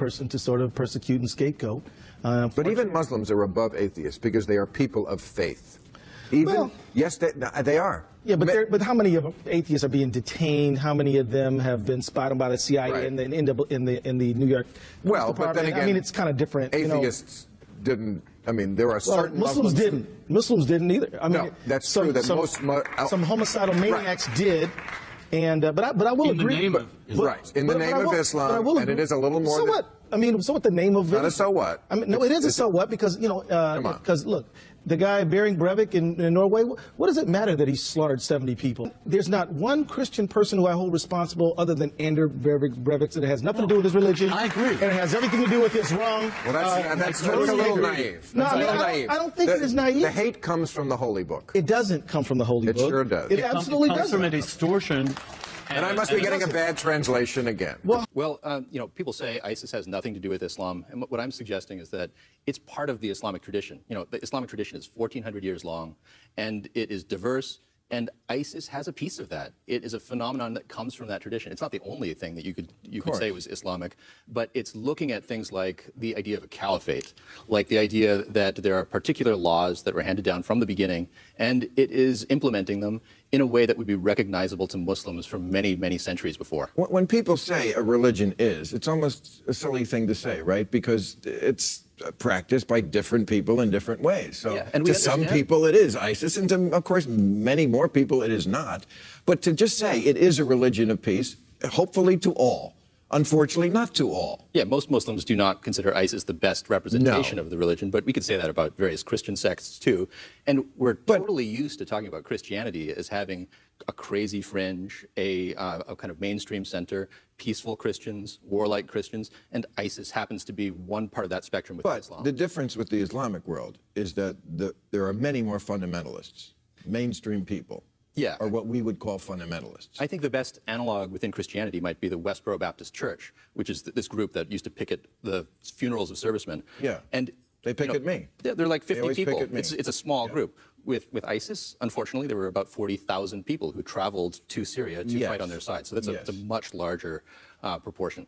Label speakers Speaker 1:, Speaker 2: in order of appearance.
Speaker 1: person to sort of persecute and scapegoat.
Speaker 2: But even Muslims are above atheists because they are people of faith. Even,
Speaker 1: well,
Speaker 2: yes, they are.
Speaker 1: Yeah, but how many of atheists are being detained? How many of them have been spied on by the CIA
Speaker 2: Right.
Speaker 1: and then end up in the New York?
Speaker 2: Well, but then again,
Speaker 1: I mean, it's kind of different.
Speaker 2: Atheists didn't. I mean, there are certain
Speaker 1: Muslims didn't. Muslims didn't either. I mean,
Speaker 2: no, that's true. That
Speaker 1: some homicidal maniacs did. And but I will agree.
Speaker 3: In
Speaker 2: the name of Islam, and it is a little more.
Speaker 1: So what? I mean, so what? The name of
Speaker 2: Not a so what?
Speaker 1: I mean, no, it is a so what because because look, the guy Bering Breivik in Norway. What does it matter that he slaughtered 70 people? There's not one Christian person who I hold responsible other than Anders Breivik. That has nothing to do with his religion.
Speaker 3: I agree.
Speaker 1: And it has everything to do with Islam.
Speaker 2: Well, that's a little naive.
Speaker 1: No, I don't think it is naive.
Speaker 2: The hate comes from the Holy Book.
Speaker 1: It doesn't come from the Holy Book.
Speaker 2: It sure does.
Speaker 1: It absolutely does.
Speaker 3: It comes from a distortion.
Speaker 2: And I must be getting a bad translation again.
Speaker 4: Well, people say ISIS has nothing to do with Islam, and what I'm suggesting is that it's part of the Islamic tradition. The Islamic tradition is 1,400 years long, and it is diverse, and ISIS has a piece of that. It is a phenomenon that comes from that tradition. It's not the only thing that you could say was Islamic, but it's looking at things like the idea of a caliphate, like the idea that there are particular laws that were handed down from the beginning, and it is implementing them in a way that would be recognizable to Muslims from many, many centuries before.
Speaker 2: When people say a religion is, it's almost a silly thing to say, right? Because it's practiced by different people in different ways. So to some people it is ISIS, and to, of course, many more people it is not. But to just say it is a religion of peace, hopefully to all. Unfortunately, not to all.
Speaker 4: Yeah, most Muslims do not consider ISIS the best representation of the religion, but we could say that about various Christian sects too. And we're totally used to talking about Christianity as having a crazy fringe, a kind of mainstream center, peaceful Christians, warlike Christians, and ISIS happens to be one part of that spectrum with Islam.
Speaker 2: But the difference with the Islamic world is that there are many more fundamentalists, mainstream people.
Speaker 4: Yeah.
Speaker 2: Or what we would call fundamentalists.
Speaker 4: I think the best analog within Christianity might be the Westboro Baptist Church, which is this group that used to picket the funerals of servicemen.
Speaker 2: Yeah.
Speaker 4: And
Speaker 2: they picket me.
Speaker 4: They're like 50 people.
Speaker 2: It's
Speaker 4: a small group. With ISIS, unfortunately, there were about 40,000 people who traveled to Syria to fight on their side. So that's a much larger proportion.